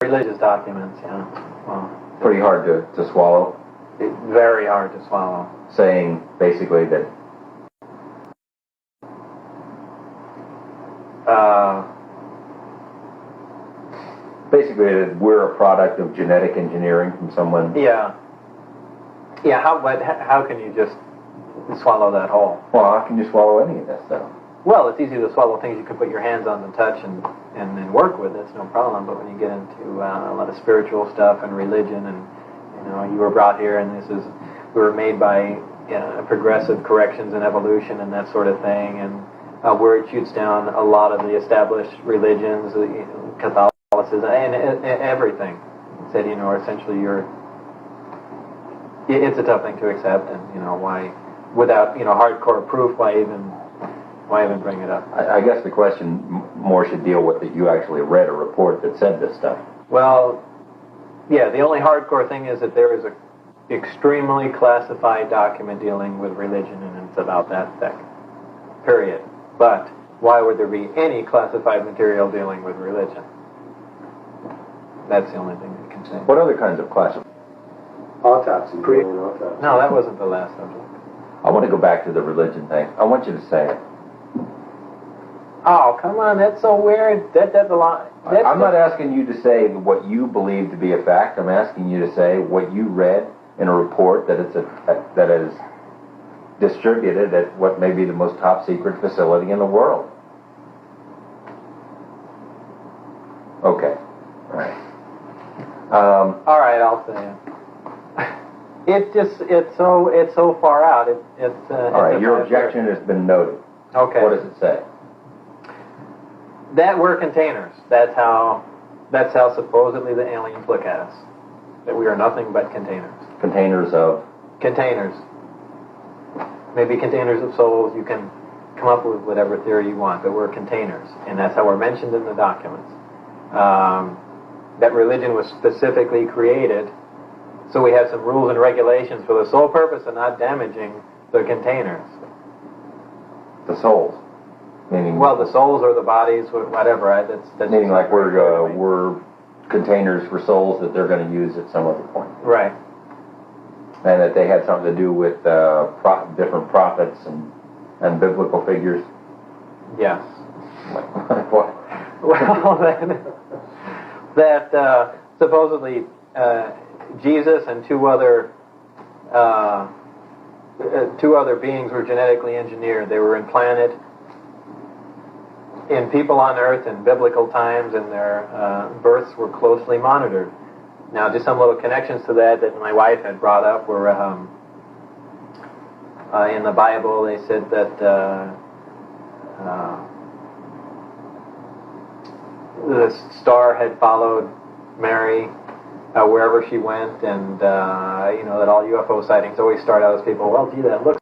religious documents, yeah. Well, Pretty hard to swallow. very hard to swallow. Saying basically that that we're a product of genetic engineering from someone. Yeah. Yeah. How can you just swallow that whole? Well, how can you swallow any of that stuff? Well, it's easy to swallow things you can put your hands on and touch and then work with. That's no problem. But when you get into a lot of spiritual stuff and religion, and you were brought here, and we were made by progressive corrections and evolution and that sort of thing, and where it shoots down a lot of the established religions, Catholicism, and everything. It said, essentially it's a tough thing to accept, and why, without hardcore proof, why even bring it up? I guess the question more should deal with that you actually read a report that said this stuff. Well, yeah, the only hardcore thing is that there is a extremely classified document dealing with religion, and it's about that thick. Period. But why would there be any classified material dealing with religion? That's the only thing I can say. What other kinds of classified? Autopsy. No, that wasn't the last subject. I want to go back to the religion thing. I want you to say it. Oh, come on, that's so weird. I'm not asking you to say what you believe to be a fact. I'm asking you to say what you read in a report that that is distributed at what may be the most top secret facility in the world. Okay. All right. All right, I'll say it. It's so far out. All right, your objection has been noted. Okay. What does it say? That we're containers. That's how supposedly the aliens look at us. That we are nothing but containers. Containers of? Containers. Maybe containers of souls. You can come up with whatever theory you want, but we're containers. And that's how we're mentioned in the documents. That religion was specifically created so we have some rules and regulations for the sole purpose of not damaging the containers. The souls? Meaning, well, the souls or the bodies, whatever. Right? That's meaning like we're containers for souls that they're going to use at some other point. Right. And that they had something to do with different prophets and biblical figures. Yes. What? Well, that supposedly Jesus and two other beings were genetically engineered. They were implanted in people on Earth in biblical times, and their births were closely monitored. Now, just some little connections to that my wife had brought up were in the Bible. They said that the star had followed Mary wherever she went, and that all UFO sightings always start out as people, well, gee, that looks